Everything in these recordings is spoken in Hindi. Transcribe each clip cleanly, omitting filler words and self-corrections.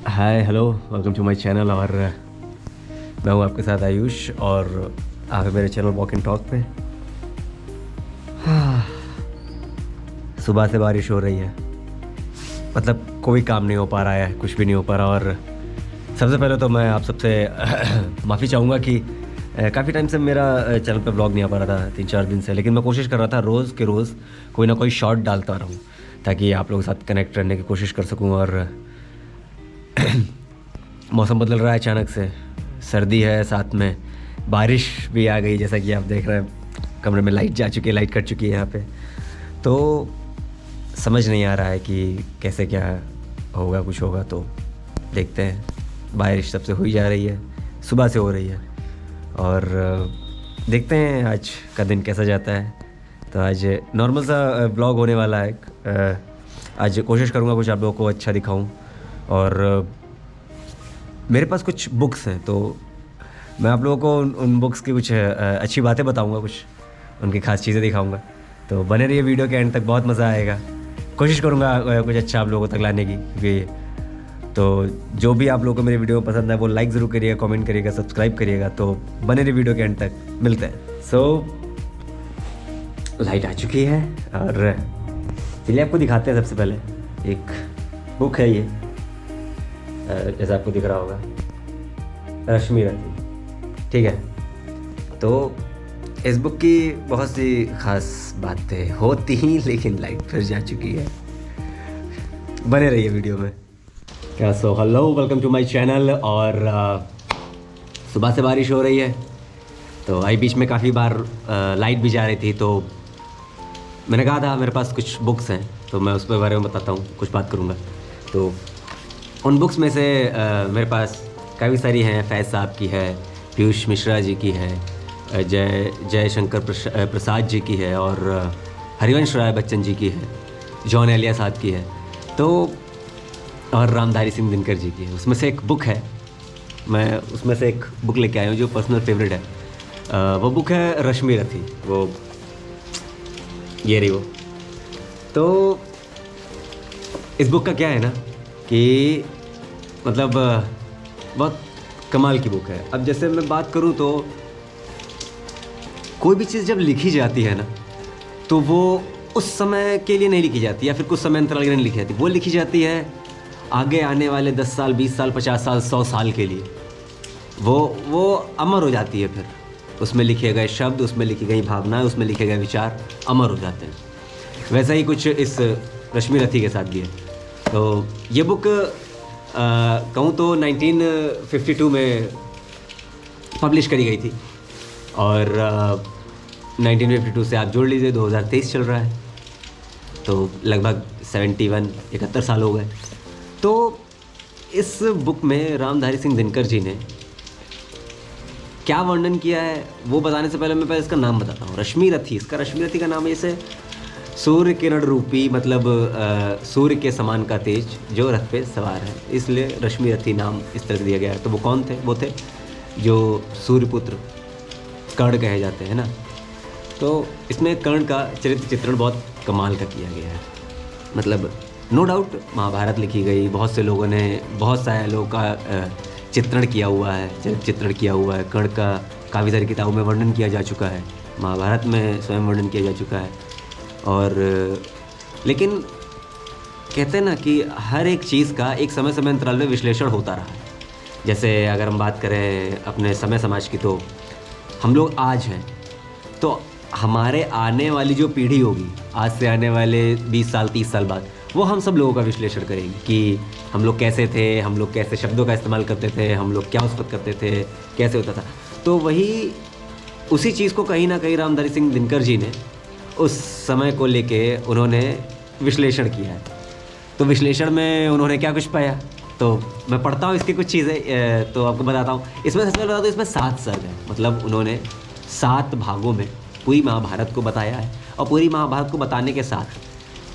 Hi hello welcome to my channel. और मैं हूँ आपके साथ आयुष और आप हैं मेरे चैनल वॉक एंड टॉक पे। सुबह से बारिश हो रही है, मतलब कोई काम नहीं हो पा रहा है, कुछ भी नहीं हो पा रहा। और सबसे पहले तो मैं आप सबसे माफ़ी चाहूँगा कि काफ़ी टाइम से मेरा चैनल पे ब्लॉग नहीं आ पा रहा था, 3-4 दिन से। लेकिन मैं कोशिश कर रहा था रोज़ के रोज़ कोई ना कोई शॉर्ट डालता रहूँ ताकि आप लोगों के साथ कनेक्ट रहने की कोशिश कर सकूँ। और मौसम बदल रहा है अचानक से, सर्दी है, साथ में बारिश भी आ गई, जैसा कि आप देख रहे हैं। कमरे में लाइट जा चुकी है, लाइट कट चुकी है यहाँ पे। तो समझ नहीं आ रहा है कि कैसे क्या होगा, कुछ होगा तो देखते हैं। बारिश सबसे हुई जा रही है, सुबह से हो रही है और देखते हैं आज का दिन कैसा जाता है। तो आज नॉर्मल सा ब्लॉग होने वाला है। आज कोशिश करूँगा कुछ आप लोगों को अच्छा दिखाऊं। और मेरे पास कुछ बुक्स हैं, तो मैं आप लोगों को उन बुक्स की कुछ अच्छी बातें बताऊंगा, कुछ उनकी खास चीज़ें दिखाऊंगा। तो बने रहिए वीडियो के एंड तक, बहुत मज़ा आएगा। कोशिश करूंगा कुछ अच्छा आप लोगों तक लाने की, क्योंकि तो जो भी आप लोगों को मेरी वीडियो पसंद है वो लाइक ज़रूर करिएगा, कमेंट करिएगा, सब्सक्राइब करिएगा। तो बने रहिए वीडियो के एंड तक, मिलते हैं। लाइट आ चुकी है और चलिए आपको दिखाते हैं। सबसे पहले एक बुक है, ये जैसा आपको दिख रहा होगा, रश्मि रथी, ठीक है। तो इस बुक की बहुत सी खास बातें होती हैं, लेकिन लाइट फिर जा चुकी है। बने रहिए वीडियो में। क्या so hello, welcome to my channel. और सुबह से बारिश हो रही है, तो आई बीच में काफ़ी बार लाइट भी जा रही थी। तो मैंने कहा था मेरे पास कुछ बुक्स हैं, तो मैं उस पर बारे में बताता हूँ, कुछ बात करूँगा। तो उन बुक्स में से मेरे पास काफ़ी सारी हैं। फैज़ साहब की है, पीयूष मिश्रा जी की है, जयशंकर प्रसाद जी की है, और हरिवंश राय बच्चन जी की है, जॉन एलिया साहब की है, तो और रामधारी सिंह दिनकर जी की है। उसमें से एक बुक है, मैं उसमें से एक बुक लेके आया हूँ जो पर्सनल फेवरेट है। वो बुक है रश्मि रथी, वो ये रही वो। तो इस बुक का क्या है ना कि मतलब बहुत कमाल की बुक है। अब जैसे मैं बात करूं तो कोई भी चीज़ जब लिखी जाती है ना, तो वो उस समय के लिए नहीं लिखी जाती, या फिर कुछ समय अंतराल के लिए नहीं लिखी जाती। वो लिखी जाती है आगे आने वाले 10 साल, 20 साल, 50 साल, 100 साल के लिए। वो अमर हो जाती है। फिर उसमें लिखे गए शब्द, उसमें लिखी गई भावनाएं, उसमें लिखे गए विचार अमर हो जाते हैं। वैसा ही कुछ इस रश्मि रथी के साथ भी है। तो ये बुक कहूँ तो 1952 में पब्लिश करी गई थी, और 1952 से आप जोड़ लीजिए 2023 चल रहा है, तो लगभग 71 साल हो गए। तो इस बुक में रामधारी सिंह दिनकर जी ने क्या वर्णन किया है वो बताने से पहले मैं इसका नाम बताता हूँ। रश्मि रथी, इसका रश्मि रथी का नाम है जैसे सूर्य किरण रूपी, मतलब सूर्य के समान का तेज जो रथ पे सवार है, इसलिए रश्मि रथी नाम इस तरह से दिया गया है। तो वो कौन थे? वो थे जो सूर्यपुत्र कर्ण कहे जाते हैं ना। तो इसमें कर्ण का चरित्र चित्रण बहुत कमाल का किया गया है। मतलब नो डाउट महाभारत लिखी गई, बहुत से लोगों ने, बहुत सारे लोगों का चित्रण किया हुआ है, चरित्र चित्रण किया हुआ है। कर्ण का काफ़ी सारी किताबों में वर्णन किया जा चुका है, महाभारत में स्वयं वर्णन किया जा चुका है। और लेकिन कहते हैं ना कि हर एक चीज़ का एक समय समय अंतराल में विश्लेषण होता रहा है। जैसे अगर हम बात करें अपने समय समाज की, तो हम लोग आज हैं, तो हमारे आने वाली जो पीढ़ी होगी, आज से आने वाले 20 साल 30 साल बाद, वो हम सब लोगों का विश्लेषण करेंगे कि हम लोग कैसे थे, हम लोग कैसे शब्दों का इस्तेमाल करते थे, हम लोग क्या उस वक्त करते थे, कैसे होता था। तो वही उसी चीज़ को कहीं ना कहीं रामधारी सिंह दिनकर जी ने उस समय को लेके उन्होंने विश्लेषण किया है। तो विश्लेषण में उन्होंने क्या कुछ पाया, तो मैं पढ़ता हूँ इसकी कुछ चीज़ें, तो आपको बताता हूँ। इसमें सबसे पहले बता दूँ, इसमें 7 सर्ग है, मतलब उन्होंने 7 भागों में पूरी महाभारत को बताया है। और पूरी महाभारत को बताने के साथ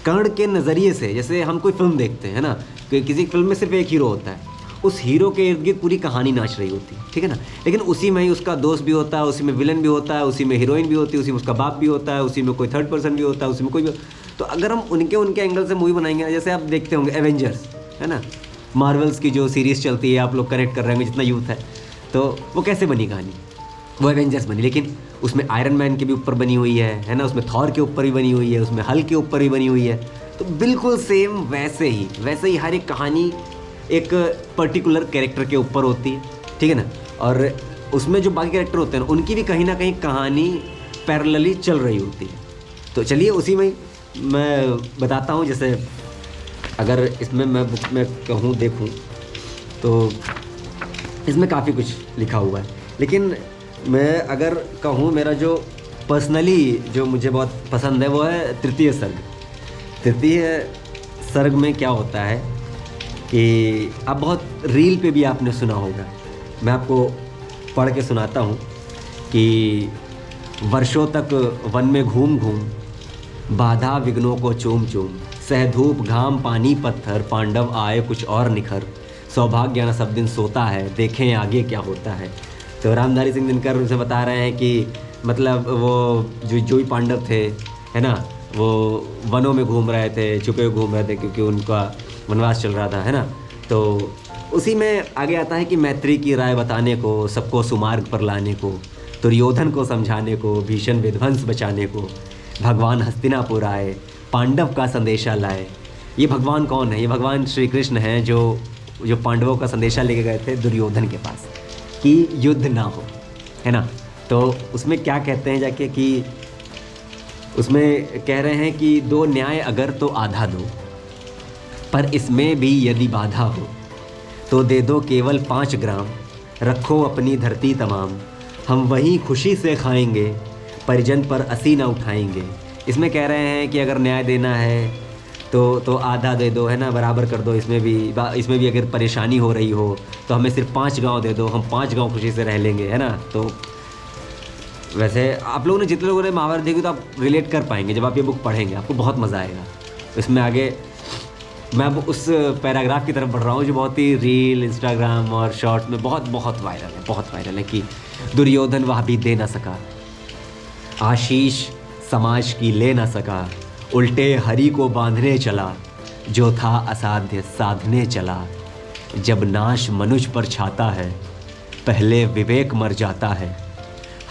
कर्ण के नज़रिए से, जैसे हम कोई फिल्म देखते हैं ना, कि किसी फिल्म में सिर्फ एक हीरो होता है, उस हीरो के इर्द गिर्द पूरी कहानी नाच रही होती है, ठीक है ना। लेकिन उसी में ही उसका दोस्त भी होता है, उसी में विलन भी होता है, उसी में हीरोइन भी होती है, उसी में उसका बाप भी होता है, उसी में कोई थर्ड पर्सन भी होता है, उसी में कोई भी। तो अगर हम उनके एंगल से मूवी बनाएंगे ना, जैसे आप देखते होंगे एवेंजर्स, है ना। मार्वल्स की जो सीरीज़ चलती है, आप लोग कनेक्ट कर रहे होंगे जितना यूथ है, तो वो कैसे बनी कहानी, वो एवेंजर्स बनी, लेकिन उसमें आयरन मैन के भी ऊपर बनी हुई है ना, उसमें थॉर के ऊपर भी बनी हुई है, उसमें हल्क के ऊपर भी बनी हुई है। तो बिल्कुल सेम वैसे ही हर एक कहानी एक पर्टिकुलर कैरेक्टर के ऊपर होती है, ठीक है ना। और उसमें जो बाकी कैरेक्टर होते हैं उनकी भी कहीं ना कहीं कहानी पैरेलली चल रही होती है। तो चलिए उसी में मैं बताता हूँ। जैसे अगर इसमें मैं बुक में कहूँ देखूँ तो इसमें काफ़ी कुछ लिखा हुआ है, लेकिन मैं अगर कहूँ मेरा जो पर्सनली जो मुझे बहुत पसंद है वो है तृतीय सर्ग। तृतीय सर्ग में क्या होता है कि अब बहुत रील पे भी आपने सुना होगा, मैं आपको पढ़ के सुनाता हूँ कि वर्षों तक वन में घूम घूम, बाधा विघ्नों को चूम चूम, सह धूप घाम पानी पत्थर, पांडव आए कुछ और निखर, सौभाग्य न सब दिन सोता है, देखें आगे क्या होता है। तो रामधारी सिंह दिनकर उनसे बता रहे हैं कि मतलब वो जो भी पांडव थे, है ना, वो वनों में घूम रहे थे, छुपे हुए घूम रहे थे क्योंकि उनका वनवास चल रहा था, है ना। तो उसी में आगे आता है कि मैत्री की राय बताने को, सबको सुमार्ग पर लाने को, दुर्योधन को समझाने को, भीषण विध्वंस बचाने को, भगवान हस्तिनापुर आए, पांडव का संदेशा लाए। ये भगवान कौन है? ये भगवान श्री कृष्ण हैं जो पांडवों का संदेशा लेके गए थे दुर्योधन के पास कि युद्ध ना हो, है ना। तो उसमें क्या कहते हैं जाके कि उसमें कह रहे हैं कि दो न्याय अगर तो आधा दो, पर इसमें भी यदि बाधा हो तो दे दो केवल 5 ग्राम, रखो अपनी धरती तमाम, हम वहीं खुशी से खाएंगे, परिजन पर असी ना उठाएंगे। इसमें कह रहे हैं कि अगर न्याय देना है तो आधा दे दो, है ना, बराबर कर दो। इसमें भी अगर परेशानी हो रही हो तो हमें सिर्फ 5 गांव दे दो, हम 5 गांव खुशी से रह लेंगे, है ना। तो वैसे आप लोगों ने जितने लोगों ने महाभारत देखी तो आप रिलेट कर पाएंगे, जब आप ये बुक पढ़ेंगे आपको बहुत मज़ा आएगा। इसमें आगे मैं अब उस पैराग्राफ की तरफ बढ़ रहा हूँ जो बहुत ही रील, इंस्टाग्राम और शॉर्ट में बहुत वायरल है कि दुर्योधन वह भी दे ना सका, आशीष समाज की ले ना सका, उल्टे हरि को बांधने चला, जो था असाध्य साधने चला। जब नाश मनुष्य पर छाता है, पहले विवेक मर जाता है।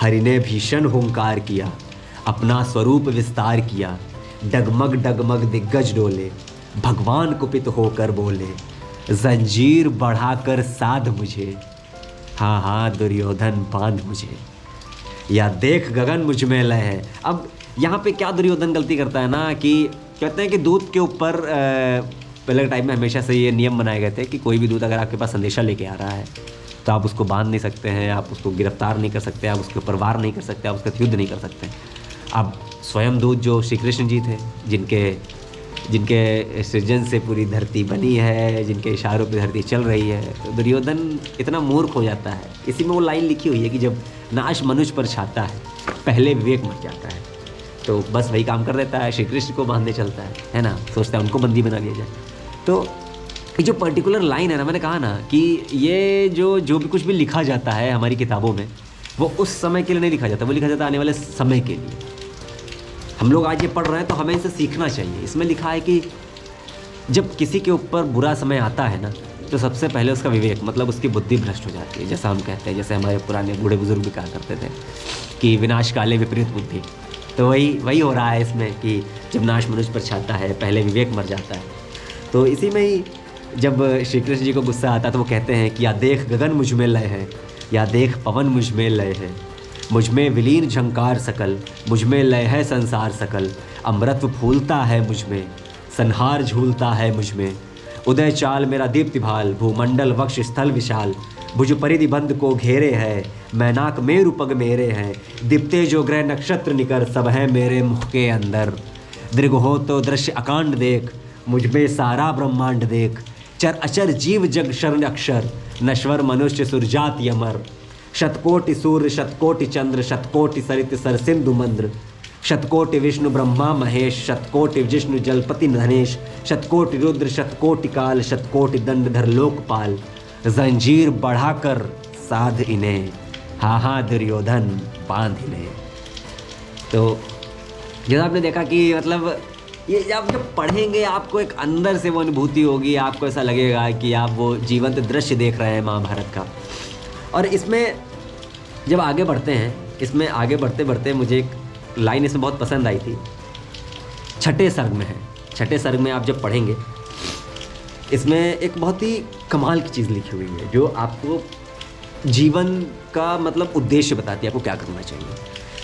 हरि ने भीषण हुंकार किया, अपना स्वरूप विस्तार किया, डगमग डगमग दिग्गज डोले, भगवान कुपित होकर बोले, जंजीर बढ़ाकर साध मुझे, हाँ हाँ दुर्योधन बांध मुझे, या देख गगन मुझ में लय है। अब यहाँ पे क्या दुर्योधन गलती करता है ना कि कहते हैं कि दूत के ऊपर पहले टाइम में हमेशा से ये नियम बनाए गए थे कि कोई भी दूत अगर आपके पास संदेशा लेके आ रहा है तो आप उसको बांध नहीं सकते हैं, आप उसको गिरफ्तार नहीं कर सकते, आप उसके ऊपर वार नहीं कर सकते, आप उसका युद्ध नहीं कर सकते। अब स्वयं दूत जो श्री कृष्ण जी थे, जिनके सृजन से पूरी धरती बनी है, जिनके इशारों पे धरती चल रही है, तो दुर्योधन इतना मूर्ख हो जाता है। इसी में वो लाइन लिखी हुई है कि जब नाश मनुष्य पर छाता है, पहले विवेक मर जाता है। तो बस वही काम कर देता है, श्री कृष्ण को बांधने चलता है ना, सोचता है उनको बंदी बना लिया जाए। तो ये जो पर्टिकुलर लाइन है ना, मैंने कहा ना कि ये जो भी कुछ भी लिखा जाता है हमारी किताबों में, वो उस समय के लिए नहीं लिखा जाता, वो लिखा जाता है आने वाले समय के लिए। हम लोग आज ये पढ़ रहे हैं तो हमें इसे सीखना चाहिए। इसमें लिखा है कि जब किसी के ऊपर बुरा समय आता है ना, तो सबसे पहले उसका विवेक, मतलब उसकी बुद्धि भ्रष्ट हो जाती है। जैसा हम कहते हैं, जैसे हमारे पुराने बूढ़े बुजुर्ग भी कहा करते थे कि विनाश काले विपरीत बुद्धि, तो वही हो रहा है इसमें कि जब नाश मनुष्य पर छाता है, पहले विवेक मर जाता है। तो इसी में ही जब श्री कृष्ण जी को गुस्सा आता है तो वो कहते हैं कि या देख गगन मुझ में लय है, या देख पवन मुझ में लय है, मुझ में विलीन झंकार सकल, मुझ में लय है संसार सकल, अमृत फूलता है मुझ में, संहार झूलता है मुझ में, उदय चाल मेरा दीप्ति भाल, भूमंडल वक्ष स्थल विशाल, भुज परिधि बंद को घेरे है, मैनाक मेरु पग मेरे हैं, दीप्ते जो ग्रह नक्षत्र निकर, सब है मेरे मुख के अंदर, दृग हो तो दृश्य अकांड देख, मुझ में सारा ब्रह्मांड देख, चर अचर जीव जग शरण अक्षर, नश्वर मनुष्य सुरजाति अमर, शतकोटि सूर्य शतकोटि चंद्र, शतकोटि सरित सर सिंधु मंद्र, शतकोटि विष्णु ब्रह्मा महेश, शतकोटि जिष्णु जलपति धनेश, शतकोटि रुद्र शतकोटि काल, शतकोटि दंडधर लोकपाल, जंजीर बढ़ाकर साध इन्हें, हाँ हाँ दुर्योधन बांध इन्हें। तो जैसा आपने देखा कि मतलब ये जब पढ़ेंगे आपको एक अंदर से वो अनुभूति होगी, आपको ऐसा लगेगा कि आप वो जीवंत दृश्य देख रहे हैं महाभारत का। और इसमें जब आगे बढ़ते हैं, इसमें आगे बढ़ते बढ़ते मुझे एक लाइन इसमें बहुत पसंद आई थी, छठे सर्ग में है। छठे सर्ग में आप जब पढ़ेंगे, इसमें एक बहुत ही कमाल की चीज़ लिखी हुई है जो आपको जीवन का मतलब उद्देश्य बताती है, आपको क्या करना चाहिए।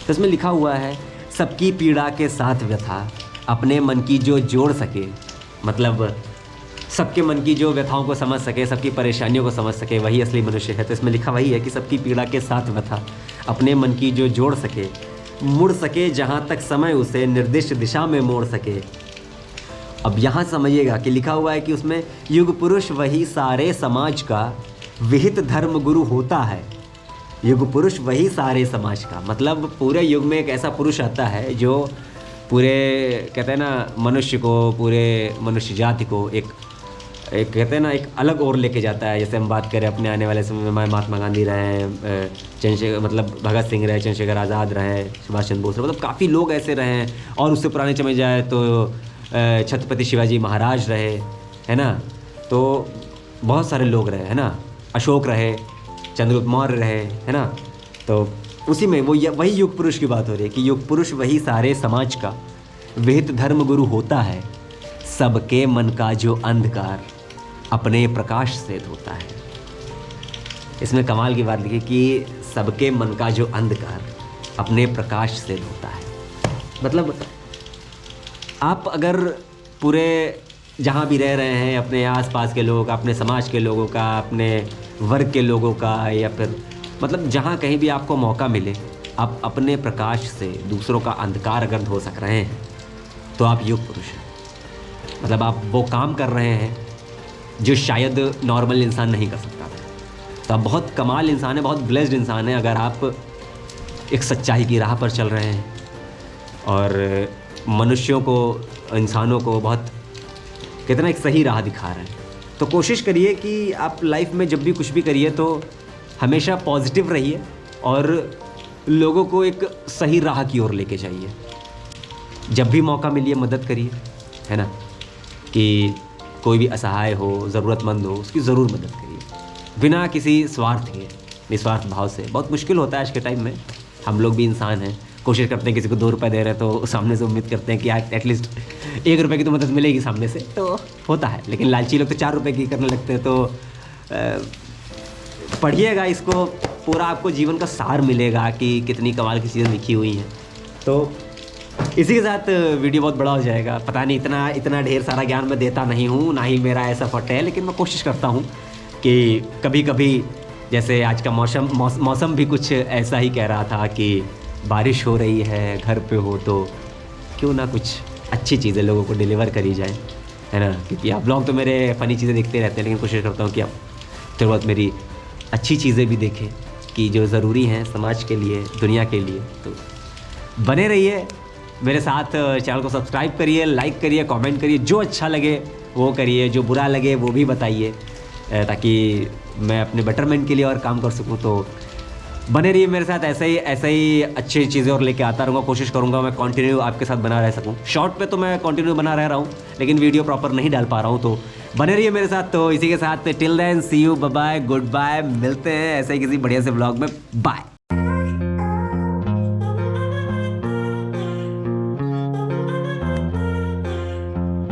तो इसमें लिखा हुआ है, सबकी पीड़ा के साथ व्यथा, अपने मन की जो जोड़ सके, मतलब सबके मन की जो व्यथाओं को समझ सके, सबकी परेशानियों को समझ सके, वही असली मनुष्य है। तो इसमें लिखा वही है कि सबकी पीड़ा के साथ व्यथा, अपने मन की जो जोड़ सके, मुड़ सके जहाँ तक समय उसे निर्दिष्ट दिशा में मोड़ सके। अब यहाँ समझिएगा कि लिखा हुआ है कि उसमें युग पुरुष वही सारे समाज का विहित धर्म गुरु होता है। युग पुरुष वही सारे समाज का, मतलब पूरे युग में एक ऐसा पुरुष आता है जो पूरे कहते हैं ना मनुष्य को, पूरे मनुष्य जाति को एक कहते हैं ना एक अलग ओर लेके जाता है। जैसे हम बात करें अपने आने वाले समय में, महात्मा गांधी रहे, चंद्रशेखर मतलब भगत सिंह रहे, चंद्रशेखर आज़ाद रहे, सुभाष चंद्र बोस रहे, मतलब काफ़ी लोग ऐसे रहे हैं। और उससे पुराने समय जाए तो छत्रपति शिवाजी महाराज रहे, है ना, तो बहुत सारे लोग रहे, है ना, अशोक रहे, चंद्रगुप्त मौर्य रहे, है ना। तो उसी में वही युग पुरुष की बात हो रही है कि युग पुरुष वही सारे समाज का विहित धर्म गुरु होता है। सबके मन का जो अंधकार अपने प्रकाश से धोता है। इसमें कमाल की बात लिखी कि सबके मन का जो अंधकार अपने प्रकाश से धोता है। मतलब आप अगर पूरे जहाँ भी रह रहे हैं, अपने आसपास के लोग, अपने समाज के लोगों का, अपने वर्ग के लोगों का, या फिर मतलब जहाँ कहीं भी आपको मौका मिले, आप अपने प्रकाश से दूसरों का अंधकार अगर धो सक रहे हैं तो आप युग पुरुष हैं। मतलब आप वो काम कर रहे हैं जो शायद नॉर्मल इंसान नहीं कर सकता था। तो आप बहुत कमाल इंसान है, बहुत ब्लेस्ड इंसान है अगर आप एक सच्चाई की राह पर चल रहे हैं और मनुष्यों को, इंसानों को बहुत कितना एक सही राह दिखा रहे हैं। तो कोशिश करिए कि आप लाइफ में जब भी कुछ भी करिए तो हमेशा पॉजिटिव रहिए और लोगों को एक सही राह की ओर लेके जाइए। जब भी मौका मिलिए मदद करिए, है ना, कि कोई भी असहाय हो, ज़रूरतमंद हो, उसकी ज़रूर मदद करिए बिना किसी स्वार्थ के, निस्वार्थ भाव से। बहुत मुश्किल होता है आज के टाइम में, हम लोग भी इंसान हैं, कोशिश करते हैं किसी को 2 रुपये दे रहे हैं तो सामने से उम्मीद करते हैं कि एटलीस्ट 1 रुपये की तो मदद मिलेगी सामने से, तो होता है। लेकिन लालची लोग तो 4 रुपये की करने लगते हैं। तो पढ़िएगा इसको पूरा, आपको जीवन का सार मिलेगा कि कितनी कमाल की चीज़ें लिखी हुई हैं। तो इसी के साथ वीडियो बहुत बड़ा हो जाएगा। पता नहीं इतना ढेर सारा ज्ञान मैं देता नहीं हूँ, ना ही मेरा ऐसा फट है, लेकिन मैं कोशिश करता हूँ कि कभी कभी, जैसे आज का मौसम भी कुछ ऐसा ही कह रहा था कि बारिश हो रही है, घर पे हो तो क्यों ना कुछ अच्छी चीज़ें लोगों को डिलीवर करी जाए, है ना। क्योंकि आप लोग तो मेरे फ़नी चीज़ें देखते रहते हैं, लेकिन कोशिश करता हूँ कि आप थोड़ी बहुत मेरी अच्छी चीज़ें भी देखें कि जो ज़रूरी हैं समाज के लिए, दुनिया के लिए। तो बने रहिए मेरे साथ, चैनल को सब्सक्राइब करिए, लाइक करिए, कमेंट करिए, जो अच्छा लगे वो करिए, जो बुरा लगे वो भी बताइए, ताकि मैं अपने बेटरमेंट के लिए और काम कर सकूं। तो बने रहिए मेरे साथ, ऐसे ही अच्छी चीज़ें और लेके आता रहूँगा। कोशिश करूँगा मैं कंटिन्यू आपके साथ बना रह सकूँ। शॉर्ट पे तो मैं कंटिन्यू बना रह रहा हूँ, लेकिन वीडियो प्रॉपर नहीं डाल पा रहा हूँ। तो बने रहिए मेरे साथ। तो इसी के साथ till then see you, bye bye, good bye, मिलते हैं ऐसे ही किसी बढ़िया से व्लॉग में। बाय।